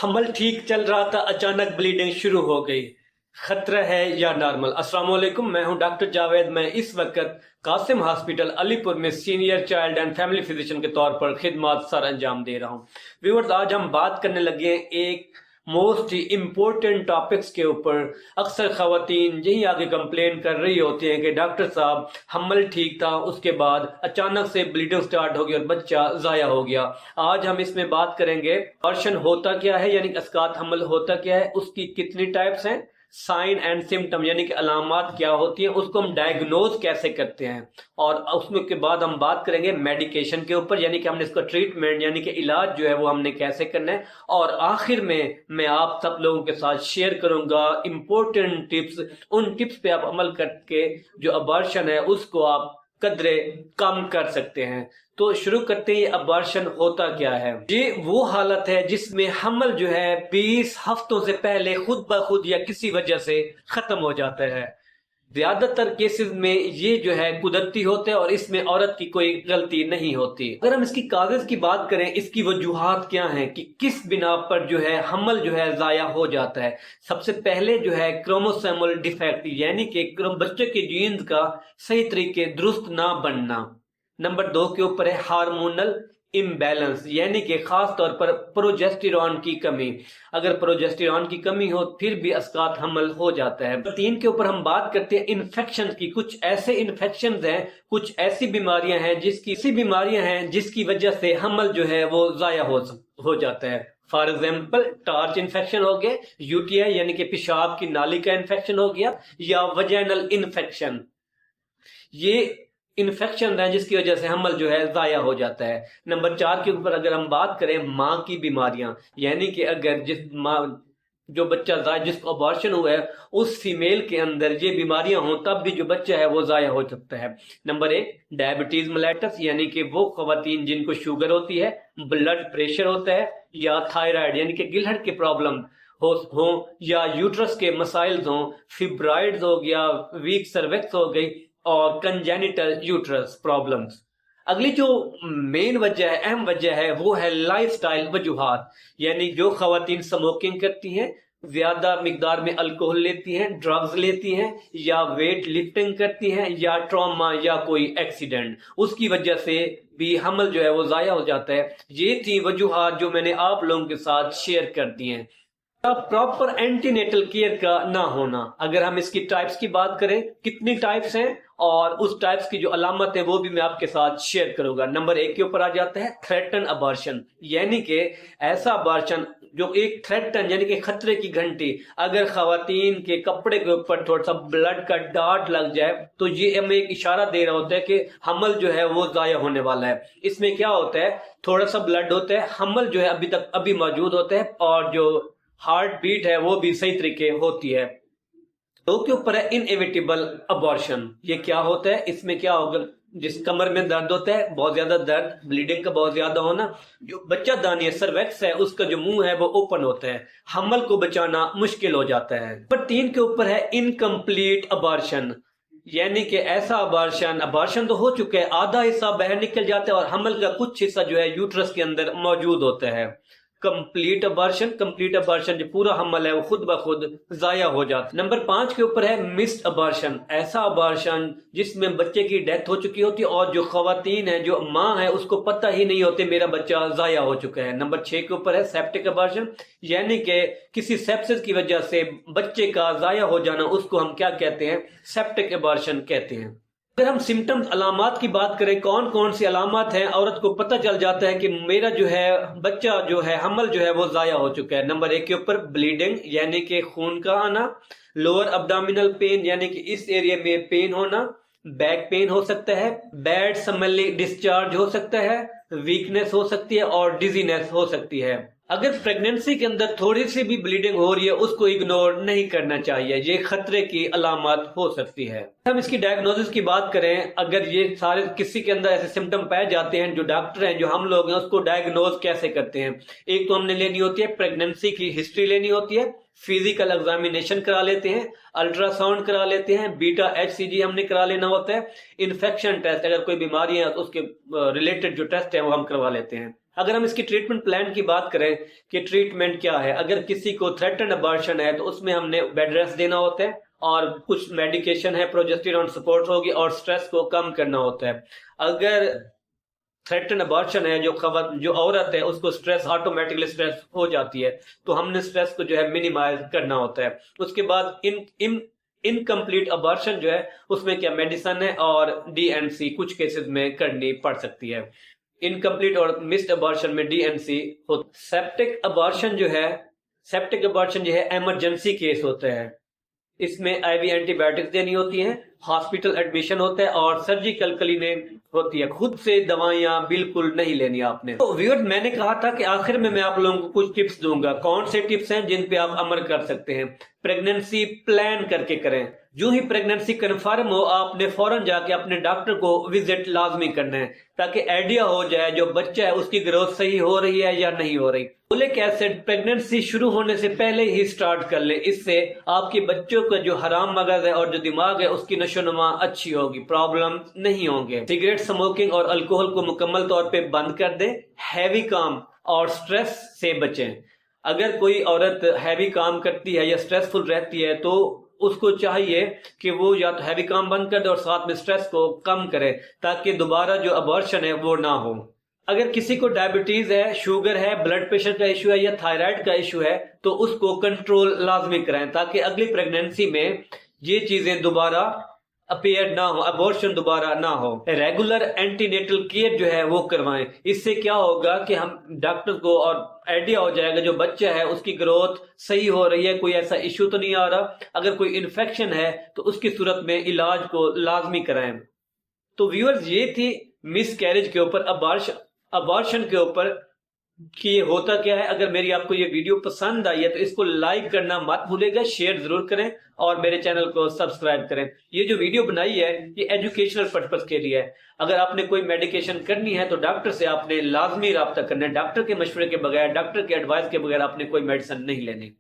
حمل ٹھیک چل رہا تھا، اچانک بلیڈنگ شروع ہو گئی، خطرہ ہے یا نارمل؟ السلام علیکم، میں ہوں ڈاکٹر جاوید۔ میں اس وقت قاسم ہاسپٹل علی پور میں senior child and family physician کے طور پر خدمات سر انجام دے رہا ہوں۔ ویورز، آج ہم بات کرنے لگے ہیں ایک موسٹ امپورٹنٹ ٹاپکس کے اوپر۔ اکثر خواتین یہی آگے کمپلین کر رہی ہوتی ہیں کہ ڈاکٹر صاحب حمل ٹھیک تھا، اس کے بعد اچانک سے بلیڈنگ سٹارٹ ہو گئی اور بچہ ضائع ہو گیا۔ آج ہم اس میں بات کریں گے ابارشن ہوتا کیا ہے، یعنی اسقاط حمل ہوتا کیا ہے، اس کی کتنی ٹائپس ہیں، سائن اینڈ سمٹم یعنی کہ علامات کیا ہوتی ہیں، اس کو ہم ڈائگنوز کیسے کرتے ہیں، اور اس میں کے بعد ہم بات کریں گے میڈیکیشن کے اوپر، یعنی کہ ہم نے اس کا ٹریٹمنٹ یعنی کہ علاج جو ہے وہ ہم نے کیسے کرنا ہے، اور آخر میں آپ سب لوگوں کے ساتھ شیئر کروں گا امپورٹنٹ ٹپس۔ ان ٹپس پہ آپ عمل کر کے جو ابارشن ہے اس کو آپ قدرے کم کر سکتے ہیں۔ تو شروع کرتے ہیں، ابارشن ہوتا کیا ہے؟ یہ وہ حالت ہے جس میں حمل جو ہے 20 ہفتوں سے پہلے خود بخود یا کسی وجہ سے ختم ہو جاتا ہے۔ زیادہ تر کیسز میں یہ جو ہے قدرتی ہوتے ہیں اور اس میں عورت کی کوئی غلطی نہیں ہوتی۔ اگر ہم اس کی کازز کی بات کریں، اس کی وجوہات کیا ہیں کہ کس بنا پر جو ہے حمل جو ہے ضائع ہو جاتا ہے، سب سے پہلے جو ہے کروموسومل ڈیفیکٹ یعنی کہ بچے کے جینز کا صحیح طریقے درست نہ بننا۔ نمبر 2 کے اوپر ہے ہارمونل امبیلنس یعنی کہ خاص طور پر پروجسٹیرون کی کمی۔ اگر پروجسٹیرون کی کمی ہو پھر بھی اسقاط حمل ہو جاتا ہے۔ 3 کے اوپر ہم بات کرتے ہیں انفیکشن کی۔ کچھ ایسے انفیکشنز ہیں، کچھ ایسی بیماریاں ہیں جس کی وجہ سے حمل جو ہے وہ ضائع ہو جاتا ہے۔ فار ایگزامپل ٹارچ انفیکشن ہو گیا، UTI یعنی کہ پیشاب کی نالی کا انفیکشن ہو گیا، یا وجینل انفیکشن۔ یہ انفیکشن ہے جس کی وجہ سے حمل جو ہے ضائع ہو جاتا ہے۔ نمبر 4 کے اوپر اگر ہم بات کریں ماں کی بیماریاں، یعنی کہ اگر جو بچہ جس کو ابارشن ہوا ہے اس فیمیل کے اندر یہ بیماریاں ہوں تب بھی جو بچہ ہے وہ ضائع ہو سکتا ہے۔ نمبر 1 ڈائبٹیز میلیٹس یعنی کہ وہ خواتین جن کو شوگر ہوتی ہے، بلڈ پریشر ہوتا ہے، یا تھائرائیڈ یعنی کہ گلہٹ کے پرابلم ہوں، یا یوٹرس کے مسائل ہوں، فیبرائڈز ہو گیا، ویک سروکس ہو گئی، اور کنجینیٹل یوٹرس پرابلمز۔ اگلی جو مین وجہ ہے، اہم وجہ ہے، وہ ہے لائف سٹائل وجوہات، یعنی جو خواتین سموکنگ کرتی ہیں، زیادہ مقدار میں الکوہل لیتی ہیں، ڈرگز لیتی ہیں، یا ویٹ لفٹنگ کرتی ہیں، یا ٹراما یا کوئی ایکسیڈنٹ، اس کی وجہ سے بھی حمل جو ہے وہ ضائع ہو جاتا ہے۔ یہ تھی وجوہات جو میں نے آپ لوگوں کے ساتھ شیئر کر دی ہیں۔ پراپر اینٹی نیٹل کیئر کا نہ ہونا، اگر ہم اس کی ٹائپس کی بات کریں، کتنی ٹائپس ہیں اور اس ٹائپس کی جو علامت ہے وہ بھی میں آپ کے ساتھ شیئر کروں گا۔ نمبر 1 کے اوپر آ جاتا ہے تھریٹن ابارشن، یعنی کہ ایسا ابارشن جو ایک تھریٹن یعنی کہ خطرے کی گھنٹی، اگر خواتین کے کپڑے کے اوپر تھوڑا سا بلڈ کا ڈاٹ لگ جائے تو یہ ہمیں ایک اشارہ دے رہا ہوتا ہے کہ حمل جو ہے وہ ضائع ہونے والا ہے۔ اس میں کیا ہوتا ہے، تھوڑا سا بلڈ ہوتا ہے، حمل جو ہے ابھی موجود ہوتا ہے، اور جو ہارٹ بیٹ ہے وہ بھی صحیح طریقے ہوتی ہے۔ 2 کے اوپر ہے انیویٹیبل ابارشن۔ یہ کیا ہوتا ہے، اس میں کیا ہوگا، جس کمر میں درد ہوتا ہے، بہت زیادہ درد، بلیڈنگ کا بہت زیادہ ہونا، جو بچہ دانی ہے، سرویکس ہے، اس کا جو منہ ہے وہ اوپن ہوتا ہے، حمل کو بچانا مشکل ہو جاتا ہے۔ نمبر 3 کے اوپر ہے انکمپلیٹ ابارشن، یعنی کہ ایسا ابارشن تو ہو چکا ہے، آدھا حصہ باہر نکل جاتا ہے اور حمل کا کچھ حصہ جو ہے یوٹرس کے اندر موجود ہوتا ہے۔ کمپلیٹ ابارشن جو پورا حمل ہے وہ خود بخود ضائع ہو جاتا ہے۔ نمبر 5 کے اوپر ہے مسڈ ابارشن، ایسا ابارشن جس میں بچے کی ڈیتھ ہو چکی ہوتی ہے اور جو خواتین ہے، جو ماں ہے، اس کو پتہ ہی نہیں ہوتے میرا بچہ ضائع ہو چکا ہے۔ نمبر 6 کے اوپر ہے سیپٹک ابارشن، یعنی کہ کسی سیپسس کی وجہ سے بچے کا ضائع ہو جانا، اس کو ہم کیا کہتے ہیں، سیپٹک ابارشن کہتے ہیں۔ اگر ہم سمٹمز علامات کی بات کریں، کون کون سی علامات ہیں، عورت کو پتہ چل جاتا ہے کہ میرا جو ہے بچہ جو ہے حمل جو ہے وہ ضائع ہو چکا ہے۔ نمبر 1 کے اوپر بلیڈنگ یعنی کہ خون کا آنا، لوور ابڈومینل پین یعنی کہ اس ایریا میں پین ہونا، بیک پین ہو سکتا ہے، بیڈ سمیلنگ ڈسچارج ہو سکتا ہے، ویکنیس ہو سکتی ہے، اور ڈیزینس ہو سکتی ہے۔ اگر پریگننسی کے اندر تھوڑی سی بھی بلیڈنگ ہو رہی ہے اس کو اگنور نہیں کرنا چاہیے، یہ خطرے کی علامات ہو سکتی ہے۔ ہم اس کی ڈائگنوسس کی بات کریں، اگر یہ سارے کسی کے اندر ایسے سمٹم پائے جاتے ہیں، جو ڈاکٹر ہیں، جو ہم لوگ ہیں، اس کو ڈائگنوز کیسے کرتے ہیں؟ ایک تو ہم نے لینی ہوتی ہے پریگننسی کی ہسٹری لینی ہوتی ہے، فزیکل ایگزامینیشن کرا لیتے ہیں، الٹرا ساؤنڈ کرا لیتے ہیں، بیٹا HCG ہم نے کرا لینا ہوتا ہے، انفیکشن ٹیسٹ اگر کوئی بیماری ہے تو اس کے ریلیٹڈ جو ٹیسٹ ہے وہ ہم کروا لیتے ہیں۔ اگر ہم اس کی ٹریٹمنٹ پلان کی بات کریں کہ ٹریٹمنٹ کیا ہے، اگر کسی کو تھریٹنڈ ابارشن ہے تو اس میں ہم نے بیڈ ریسٹ دینا ہوتا ہے اور کچھ میڈیکیشن ہے، پروجسٹیرون سپورٹ ہوگی اور سٹریس کو کم کرنا ہوتا ہے۔ اگر تھریٹن ابارشن ہے، جو عورت ہے اس کو سٹریس آٹومیٹکلی سٹریس ہو جاتی ہے تو ہم نے سٹریس کو جو ہے منیمائز کرنا ہوتا ہے۔ اس کے بعد انکمپلیٹ ابارشن جو ہے اس میں کیا میڈیسن ہے اور ڈی این سی کچھ کیسز میں کرنی پڑ سکتی ہے۔ انکمپلیٹ اور مسڈ ابارشن میں ڈی این سی ہوتا ہے۔ سیپٹک ابارشن جو ہے ایمرجنسی کیس ہوتا ہے، اس میں آئی وی اینٹی بایوٹکس دینی ہوتی ہیں، ہاسپٹل ایڈمیشن ہوتا ہے اور سرجیکل کلیننگ ہوتی ہے۔ خود سے دوائیاں بالکل نہیں لینی آپ نے۔ تو ویورز، میں نے کہا تھا کہ آخر میں آپ لوگوں کو کچھ ٹپس دوں گا۔ کون سے ٹپس ہیں جن پہ آپ عمل کر سکتے ہیں؟ پریگننسی پلان کر کے کریں۔ جو ہی پریگننسی کنفرم ہو آپ نے فوراً جا کے اپنے ڈاکٹر کو وزٹ لازمی کرنا ہے تاکہ آئیڈیا ہو جائے جو بچہ ہے اس کی گروتھ صحیح ہو رہی ہے یا نہیں ہو رہی۔ فولک ایسڈ پریگننسی شروع ہونے سے پہلے ہی سٹارٹ کر لیں، اس سے آپ کے بچوں کا جو حرام مغز ہے اور جو دماغ ہے اس کی نشو و نما اچھی ہوگی، پرابلم نہیں ہوں گے۔ سگریٹ اسموکنگ اور الکوہل کو مکمل طور پہ بند کر دیں۔ ہیوی کام اور سٹریس سے بچیں۔ اگر کوئی عورت ہیوی کام کرتی ہے یا سٹریسفل رہتی ہے تو اس کو چاہیے کہ وہ یا تو ہیوی کام بند کر دے اور ساتھ میں سٹریس کو کم کرے تاکہ دوبارہ جو ابارشن ہے وہ نہ ہو۔ اگر کسی کو ڈائبٹیز ہے، شوگر ہے، بلڈ پریشر کا ایشو ہے یا تھائرائیڈ کا ایشو ہے تو اس کو کنٹرول لازمی کرائیں تاکہ اگلی پریگننسی میں یہ چیزیں دوبارہ اپیئر نہ ہو، ابورشن دوبارہ نہ ہو۔ ریگولر اینٹی نیٹل کیئر جو ہے وہ کروائیں۔ اس سے کیا ہوگا کہ ہم ڈاکٹر کو اور آئیڈیا ہو جائے گا جو بچہ ہے اس کی گروتھ صحیح ہو رہی ہے، کوئی ایسا ایشو تو نہیں آ رہا۔ اگر کوئی انفیکشن ہے تو اس کی صورت میں علاج کو لازمی کرائیں۔ تو ویورز، یہ تھی مس کیریج کے اوپر، ابارشن کے اوپر کہ یہ ہوتا کیا ہے۔ اگر میری آپ کو یہ ویڈیو پسند آئی ہے تو اس کو لائک کرنا مت بھولے گا، شیئر ضرور کریں اور میرے چینل کو سبسکرائب کریں۔ یہ جو ویڈیو بنائی ہے یہ ایجوکیشنل پرپس کے لیے ہے۔ اگر آپ نے کوئی میڈیکیشن کرنی ہے تو ڈاکٹر سے آپ نے لازمی رابطہ کرنا ہے۔ ڈاکٹر کے مشورے کے بغیر، ڈاکٹر کے ایڈوائس کے بغیر آپ نے کوئی میڈیسن نہیں لینی۔